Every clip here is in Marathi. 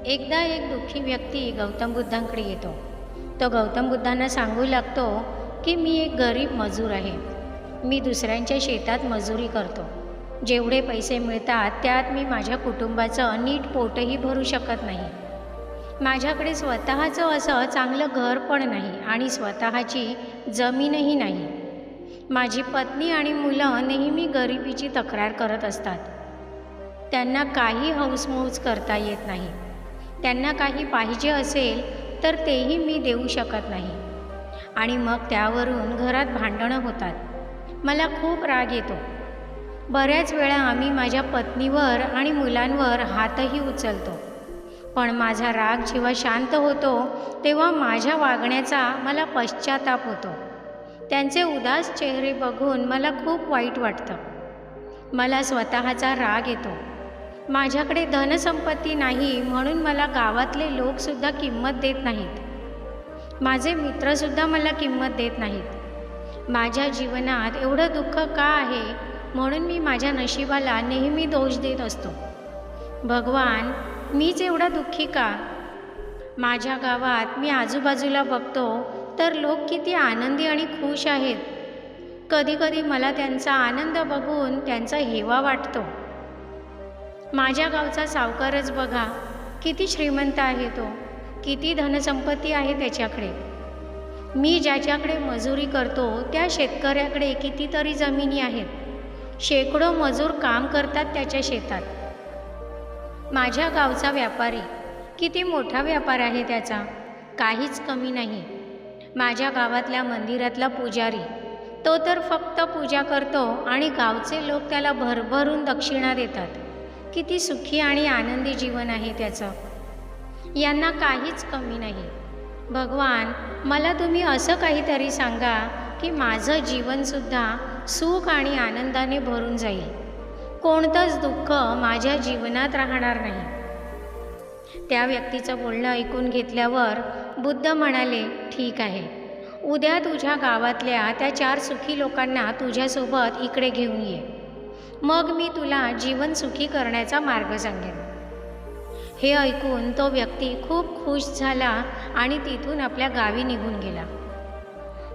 एकदा एक दुःखी व्यक्ती गौतम बुद्धांकडे येतो. तो गौतम बुद्धांना सांगू लागतो की मी एक गरीब मजूर आहे. मी दुसऱ्यांच्या शेतात मजुरी करतो. जेवढे पैसे मिळतात त्यात मी माझ्या कुटुंबाचं नीट पोटही भरू शकत नाही. माझ्याकडे स्वतःचं असं चांगलं घर पण नाही आणि स्वतःची जमीनही नाही. माझी पत्नी आणि मुलं नेहमी गरिबीची तक्रार करत असतात. त्यांना काही हौसमौज करता येत नाही. त्यांना काही पाहिजे असेल तर तेही मी देऊ शकत नाही. आणि मग त्यावरून घरात भांडणं होतात. मला खूप राग येतो. बऱ्याच वेळा आम्ही माझ्या पत्नीवर आणि मुलांवर हातही उचलतो. पण माझा राग जेव्हा शांत होतो तेव्हा माझ्या वागण्याचा मला पश्चाताप होतो. त्यांचे उदास चेहरे बघून मला खूप वाईट वाटतं. मला स्वतःचा राग येतो. माझ्याकडे धनसंपत्ती नाही म्हणून मला गावातले लोकसुद्धा किंमत देत नाहीत. माझे मित्रसुद्धा मला किंमत देत नाहीत. माझ्या जीवनात एवढं दुःख का आहे म्हणून मी माझ्या नशिबाला नेहमी दोष देत असतो. भगवान, मीच एवढा दुःखी का? माझ्या गावात मी आजूबाजूला बघतो तर लोक किती आनंदी आणि खुश आहेत. कधीकधी मला त्यांचा आनंद बघून त्यांचा हेवा वाटतो. माझ्या गावचा सावकारच बघा, किती श्रीमंत आहे तो, किती धनसंपत्ती आहे त्याच्याकडे. मी ज्याच्याकडे मजुरी करतो त्या शेतकऱ्याकडे कितीतरी जमिनी आहेत. शेकडो मजूर काम करतात त्याच्या शेतात. माझ्या गावचा व्यापारी, किती मोठा व्यापार आहे त्याचा, काहीच कमी नाही. माझ्या गावातल्या मंदिरातला पुजारी, तो तर फक्त पूजा करतो आणि गावचे लोक त्याला भरभरून दक्षिणा देतात. किती सुखी आणि आनंदी जीवन आहे त्याचं. यांना काहीच कमी नाही. भगवान, मला तुम्ही असं काहीतरी सांगा की माझं जीवनसुद्धा सुख आणि आनंदाने भरून जाईल. कोणतंच दुःख माझ्या जीवनात राहणार नाही. त्या व्यक्तीचं बोलणं ऐकून घेतल्यावर बुद्ध म्हणाले, ठीक आहे, उद्या तुझ्या गावातल्या त्या 4 सुखी लोकांना तुझ्यासोबत इकडे घेऊन ये. मग मी तुला जीवन सुखी करण्याचा मार्ग सांगेन. हे ऐकून तो व्यक्ती खूप खुश झाला आणि तिथून आपल्या गावी निघून गेला.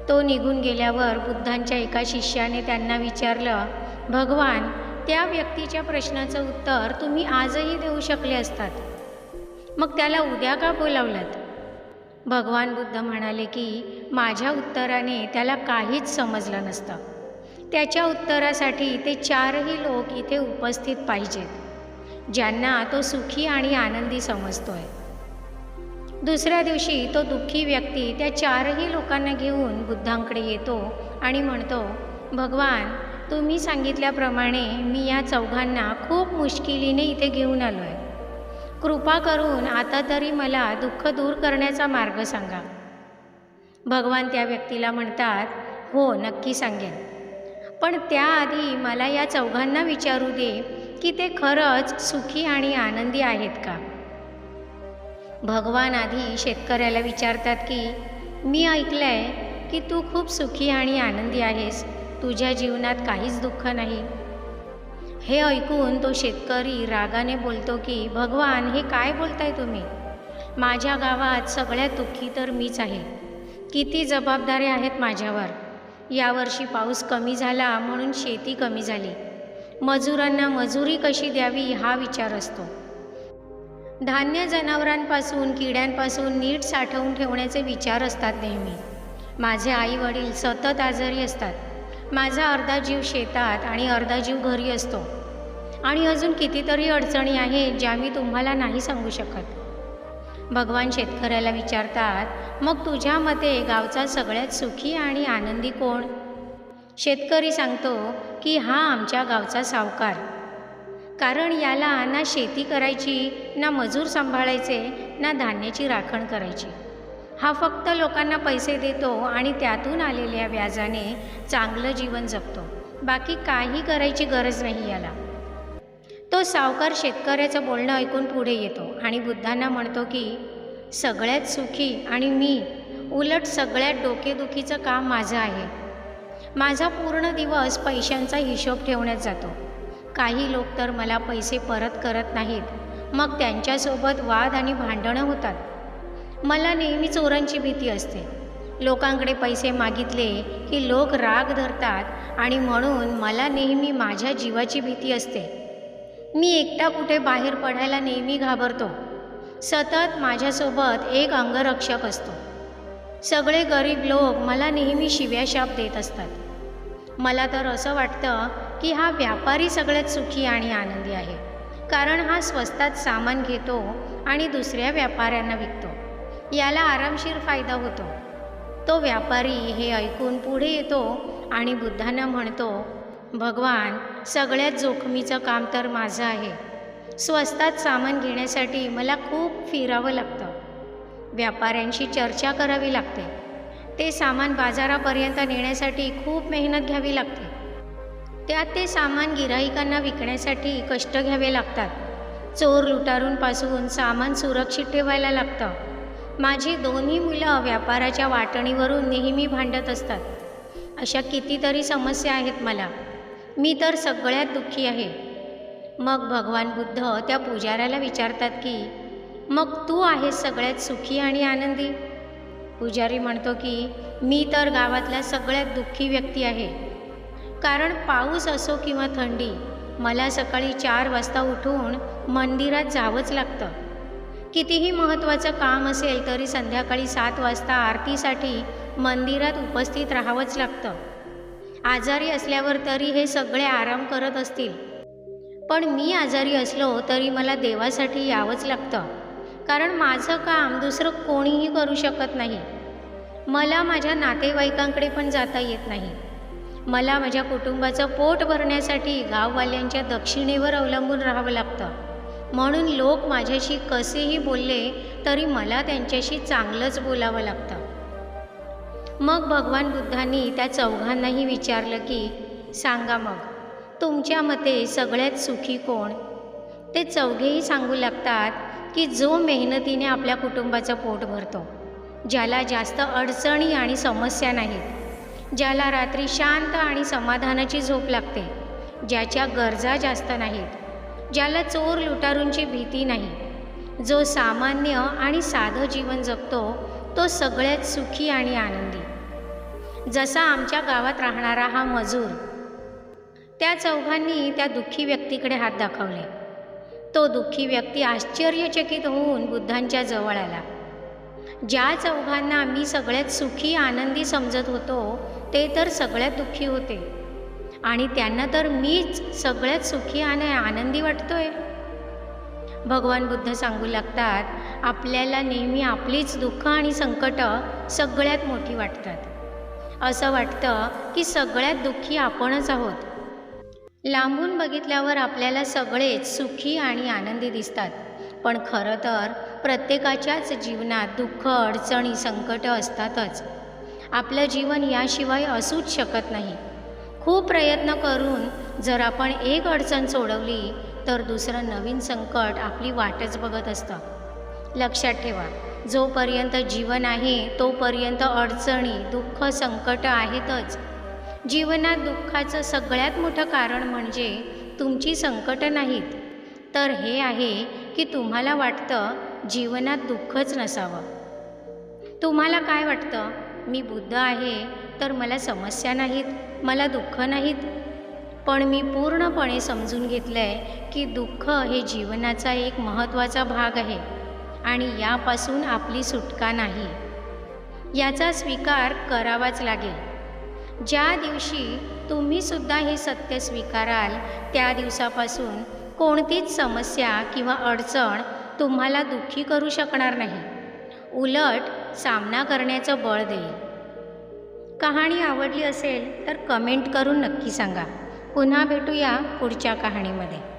तो निघून गेल्यावर बुद्धांच्या एका शिष्याने त्यांना विचारलं, भगवान, त्या व्यक्तीच्या प्रश्नाचं उत्तर तुम्ही आजही देऊ शकले असतात. मग त्याला उद्या का बोलावलात? भगवान बुद्ध म्हणाले की माझ्या उत्तराने त्याला काहीच समजलं नसतं. त्याच्या उत्तरासाठी ते 4ही लोक इथे उपस्थित पाहिजेत, ज्यांना तो सुखी आणि आनंदी समजतोय. दुसऱ्या दिवशी तो दुःखी व्यक्ती त्या 4ही लोकांना घेऊन बुद्धांकडे येतो आणि म्हणतो, भगवान, तुम्ही सांगितल्याप्रमाणे मी या 4घांना खूप मुश्किलीने इथे घेऊन आलो आहे. कृपा करून आता तरी मला दुःख दूर करण्याचा मार्ग सांगा. भगवान त्या व्यक्तीला म्हणतात, हो, नक्की सांगेन. पण त्याआधी मला या 4घांना विचारू दे की ते खरंच सुखी आणि आनंदी आहेत का? भगवान आधी शेतकऱ्याला विचारतात की मी ऐकलंय की तू खूप सुखी आणि आनंदी आहेस. तुझ्या जीवनात काहीच दुःख नाही. हे ऐकून तो शेतकरी रागाने बोलतो की भगवान, हे काय बोलताय तुम्ही? माझ्या गावात सगळ्यात दुःखी तर मीच आहे. किती जबाबदाऱ्या आहेत माझ्यावर. यावर्षी पाऊस कमी झाला म्हणून शेती कमी झाली. मजुरांना मजुरी कशी द्यावी हा विचार असतो. धान्य जनावरांपासून, किड्यांपासून नीट साठवून ठेवण्याचे विचार असतात नेहमी. माझे आई वडील सतत आजारी असतात. माझा अर्धा जीव शेतात आणि अर्धा जीव घरी असतो. आणि अजून कितीतरी अडचणी आहेत ज्या मी तुम्हाला नाही सांगू शकत. भगवान शेतकऱ्याला विचारतात, मग तुझ्या मते गावचा सगळ्यात सुखी आणि आनंदी कोण? शेतकरी सांगतो की हा आमच्या गावचा सावकार. कारण याला ना शेती करायची, ना मजूर सांभाळायचे, ना धान्याची राखण करायची. हा फक्त लोकांना पैसे देतो आणि त्यातून आलेल्या व्याजाने चांगलं जीवन जगतो. बाकी काही करायची गरज नाही याला. तो सावकार शेतकऱ्याचं बोलणं ऐकून पुढे येतो आणि बुद्धांना म्हणतो की सगळ्यात सुखी आणि मी, उलट सगळ्यात डोकेदुखीचं काम माझं आहे. माझा पूर्ण दिवस पैशांचा हिशोब ठेवण्यात जातो. काही लोक तर मला पैसे परत करत नाहीत. मग त्यांच्यासोबत वाद आणि भांडणं होतात. मला नेहमी चोरांची भीती असते. लोकांकडे पैसे मागितले की लोक राग धरतात आणि म्हणून मला नेहमी माझ्या जीवाची भीती असते. मी एकटा कुठे बाहेर पडायला नेहमी घाबरतो. सतत माझ्यासोबत एक अंगरक्षक असतो. सगळे गरीब लोक मला नेहमी शिव्याशाप देत असतात. मला तर असं वाटतं की हा व्यापारी सगळ्यात सुखी आणि आनंदी आहे, कारण हा स्वस्तात सामान घेतो आणि दुसऱ्या व्यापाऱ्यांना विकतो. याला आरामशीर फायदा होतो. तो व्यापारी हे ऐकून पुढे येतो आणि बुद्धांना म्हणतो, भगवान, सगळ्यात जोखमीचं काम तर माझं आहे. स्वस्तात सामान घेण्यासाठी मला खूप फिरावं लागतं. व्यापाऱ्यांशी चर्चा करावी लागते. ते सामान बाजारापर्यंत नेण्यासाठी खूप मेहनत घ्यावी लागते. त्यात ते सामान गिऱ्हाईकांना विकण्यासाठी कष्ट घ्यावे लागतात. चोर लुटारूंपासून सामान सुरक्षित ठेवायला लागतं. माझी दोन्ही मुलं व्यापाराच्या वाटणीवरून नेहमी भांडत असतात. अशा कितीतरी समस्या आहेत मला. मी तर सगळ्यात दुःखी आहे. मग भगवान बुद्ध त्या पुजाऱ्याला विचारतात की, मग तू आहेस सगळ्यात सुखी आणि आनंदी? पुजारी म्हणतो की, मी तर गावातला सगळ्यात दुःखी व्यक्ती आहे. कारण पाऊस असो किंवा थंडी, मला सकाळी 4 वाजता उठून मंदिरात जावंच लागतं. कितीही महत्त्वाचं काम असेल तरी संध्याकाळी 7 वाजता आरतीसाठी मंदिरात उपस्थित राहावंच लागतं. आजारी असल्यावर तरी हे सगळे आराम करत असतील, पण मी आजारी असलो तरी मला देवासाठी यावंच लागतं, कारण माझं काम दुसरं कोणीही करू शकत नाही. मला माझ्या नातेवाईकांकडे पण जाता येत नाही. मला माझ्या कुटुंबाचं पोट भरण्यासाठी गाववाल्यांच्या दक्षिणेवर अवलंबून राहावं लागतं. म्हणून लोक माझ्याशी कसेही बोलले तरी मला त्यांच्याशी चांगलंच बोलावं लागतं. मग भगवान बुद्धांनी त्या चौघांनाही विचारलं की, सांगा मग, तुमच्या मते सगळ्यात सुखी कोण? ते चौघेही सांगू लागतात की जो मेहनतीने आपल्या कुटुंबाचं पोट भरतो, ज्याला जास्त अडचणी आणि समस्या नाहीत, ज्याला रात्री शांत आणि समाधानाची झोप लागते, ज्याच्या गरजा जास्त नाहीत, ज्याला चोर लुटारूंची भीती नाही, जो सामान्य आणि साधं जीवन जगतो, तो सगळ्यात सुखी आणि आनंदी. जसा आमच्या गावात राहणारा हा मजूर. त्या चौघांनी त्या दुःखी व्यक्तीकडे हात दाखवले. तो दुःखी व्यक्ती आश्चर्यचकित होऊन बुद्धांच्या जवळ आला. ज्या चौघांना मी सगळ्यात सुखी आनंदी समजत होतो, ते तर सगळ्यात दुःखी होते, आणि त्यांना तर मीच सगळ्यात सुखी आणि आनंदी वाटतोय. भगवान बुद्ध सांगू लागतात, आपल्याला नेहमी आपलीच दुःख आणि संकटं सगळ्यात मोठी वाटतात. असं वाटतं की सगळ्यात दुःखी आपणच आहोत. लांबून बघितल्यावर आपल्याला सगळेच सुखी आणि आनंदी दिसतात, पण खरं तर प्रत्येकाच्याच जीवनात दुःख, अडचणी, संकटं असतातच. आपलं जीवन याशिवाय असूच शकत नाही. खूप प्रयत्न करून जर आपण एक अडचण सोडवली तर दुसरं नवीन संकट आपली वाटच बघत असतं. लक्षात ठेवा, जोपर्यंत जीवन आहे तोपर्यंत अडचणी, दुःख, संकट आहेतच. जीवनात दुःखाचं सगळ्यात मोठं कारण म्हणजे तुमची संकटं नाहीत, तर हे आहे की तुम्हाला वाटतं जीवनात दुःखच नसावं. तुम्हाला काय वाटतं, मी बुद्ध आहे तर मला समस्या नाहीत, मला दुःख नाहीत? पण मी पूर्णपणे समजून घेतलं आहे की दुःख हे जीवनाचा एक महत्त्वाचा भाग आहे आणि यापासून आपली सुटका नाही. याचा स्वीकार करावाच लागेल. ज्या दिवशी तुम्हीसुद्धा हे सत्य स्वीकाराल, त्या दिवसापासून कोणतीच समस्या किंवा अडचण तुम्हाला दुःखी करू शकणार नाही, उलट सामना करण्याचं बळ देईल. कहाणी आवडली असेल तर कमेंट करून नक्की सांगा. पुन्हा भेटूया पुढच्या कहाणीमध्ये.